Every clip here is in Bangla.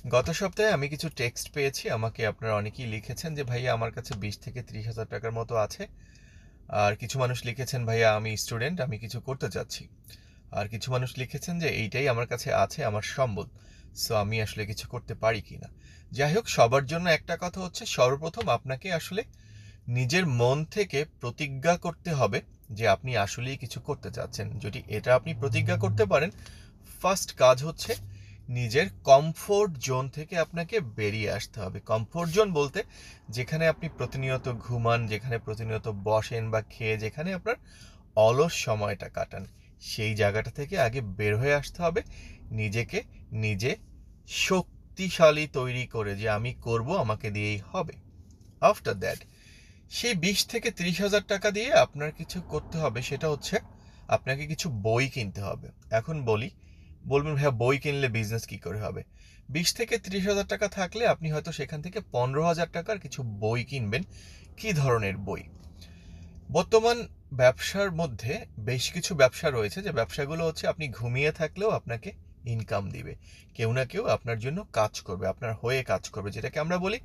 গত সপ্তাহে আমি কিছু টেক্সট পেয়েছি। আমাকে আপনারা অনেকেই লিখেছেন যে ভাইয়া আমার কাছে 20 থেকে 30 হাজার টাকার মতো আছে। আর কিছু মানুষ লিখেছেন ভাইয়া আমি স্টুডেন্ট, আমি কিছু করতে চাচ্ছি। আর কিছু মানুষ লিখেছেন যে এইটাই আমার কাছে আছে, আমার সম্বল, সো আমি আসলে কিছু করতে পারি কিনা। যাই হোক, সবার জন্য একটা কথা হচ্ছে, সর্বপ্রথম আপনাকে আসলে নিজের মন থেকে প্রতিজ্ঞা করতে হবে যে আপনি আসলেই কিছু করতে চাচ্ছেন। যদি এটা আপনি প্রতিজ্ঞা করতে পারেন, ফার্স্ট কাজ হচ্ছে নিজের কমফোর্ট জোন থেকে আপনাকে বেরিয়ে আসতে হবে। কমফোর্ট জোন বলতে যেখানে আপনি প্রতিনিয়ত ঘুমান, যেখানে প্রতিনিয়ত বসেন বা খেয়ে যেখানে আপনার অলস সময়টা কাটান, সেই জায়গাটা থেকে আগে বের হয়ে আসতে হবে। নিজেকে নিজে শক্তিশালী তৈরি করে যে আমি করব, আমাকে দিয়েই হবে। আফটার দ্যাট সেই 20 থেকে 30 হাজার টাকা দিয়ে আপনার কিছু করতে হবে। সেটা হচ্ছে আপনাকে কিছু বই কিনতে হবে। এখন বলবেন ভাইয়া বই কিনলে বিজনেস কি করে হবে? 20 থেকে 30 হাজার টাকা থাকলে আপনি হয়তো সেখান থেকে 15 হাজার টাকার কিছু বই কিনবেন। কি ধরনের বই? বর্তমান ব্যবসার মধ্যে বেশ কিছু ব্যবসা রয়েছে, যে ব্যবসাগুলো হচ্ছে আপনি ঘুমিয়ে থাকলেও আপনাকে ইনকাম দিবে। কেউ না কেউ আপনার জন্য কাজ করবে, আপনার হয়ে কাজ করবে, যেটাকে আমরা বলি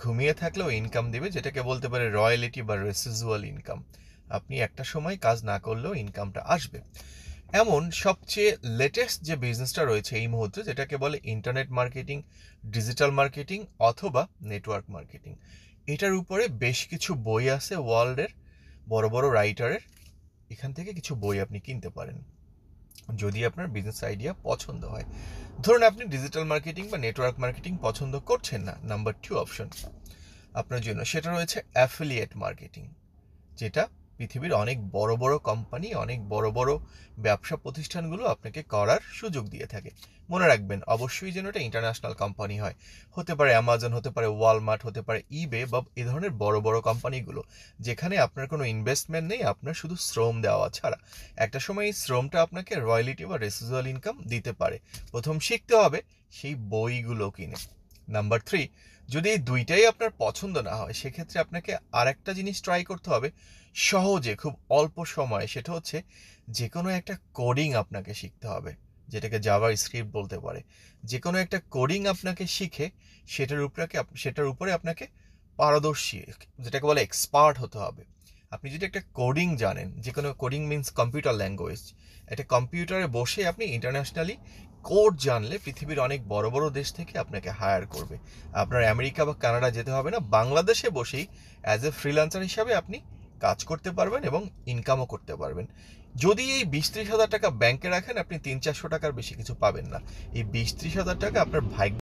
ঘুমিয়ে থাকলেও ইনকাম দিবে, যেটাকে বলতে পারে রয়্যালিটি বা রেসিজুয়াল ইনকাম। আপনি একটা সময় কাজ না করলেও ইনকামটা আসবে। এমন সবচেয়ে লেটেস্ট যে বিজনেসটা রয়েছে এই মুহূর্তে, যেটাকে বলে ইন্টারনেট মার্কেটিং, ডিজিটাল মার্কেটিং অথবা নেটওয়ার্ক মার্কেটিং, এটার উপরে বেশ কিছু বই আছে ওয়ার্ল্ডের বড় বড় রাইটারের। এখান থেকে কিছু বই আপনি কিনতে পারেন যদি আপনার বিজনেস আইডিয়া পছন্দ হয়। ধরুন আপনি ডিজিটাল মার্কেটিং বা নেটওয়ার্ক মার্কেটিং পছন্দ করছেন না, নাম্বার 2 অপশন আপনার জন্য সেটা রয়েছে অ্যাফিলিয়েট মার্কেটিং, যেটা পৃথিবীর অনেক বড় বড় কোম্পানি, অনেক বড় বড় ব্যবসা প্রতিষ্ঠানগুলো আপনাকে করার সুযোগ দিয়ে থাকে। মনে রাখবেন অবশ্যই যেন এটা ইন্টারন্যাশনাল কোম্পানি হয়। হতে পারে অ্যামাজন, হতে পারে ওয়ালমার্ট, হতে পারে ইবে বা এই ধরনের বড় বড় কোম্পানিগুলো, যেখানে আপনার কোনো ইনভেস্টমেন্ট নেই, আপনার শুধু শ্রম দেওয়া ছাড়া। একটা সময় এই শ্রমটা আপনাকে রয়্যালিটি বা রেসিজুয়াল ইনকাম দিতে পারে। প্রথম শিখতে হবে সেই বইগুলো কিনে। নাম্বার 3, যদি এই দুইটাই আপনার পছন্দ না হয়, সেক্ষেত্রে আপনাকে আরেকটা জিনিস ট্রাই করতে হবে সহজে, খুব অল্প সময়ে। সেটা হচ্ছে যে কোনো একটা কোডিং আপনাকে শিখতে হবে, যেটাকে জাভা স্ক্রিপ্ট বলতে পারে। যে কোনো একটা কোডিং আপনাকে শিখে সেটার উপরে আপনাকে পারদর্শী, যেটাকে বলে এক্সপার্ট হতে হবে। আপনি যদি একটা কোডিং জানেন, যে কোনো কোডিং মিনস কম্পিউটার ল্যাঙ্গুয়েজ, একটা কম্পিউটারে বসে আপনি ইন্টারন্যাশনালি কোড জানলে পৃথিবীর অনেক বড় বড় দেশ থেকে আপনাকে হায়ার করবে। আপনার আমেরিকা বা কানাডা যেতে হবে না, বাংলাদেশে বসেই অ্যাজ এ ফ্রিল্যান্সার হিসাবে আপনি কাজ করতে পারবেন এবং ইনকামও করতে পারবেন। যদি এই 20-30 হাজার টাকা ব্যাংকে রাখেন, আপনি 300-400 টাকার বেশি কিছু পাবেন না। এই 20-30 হাজার টাকা আপনার ভাগ্য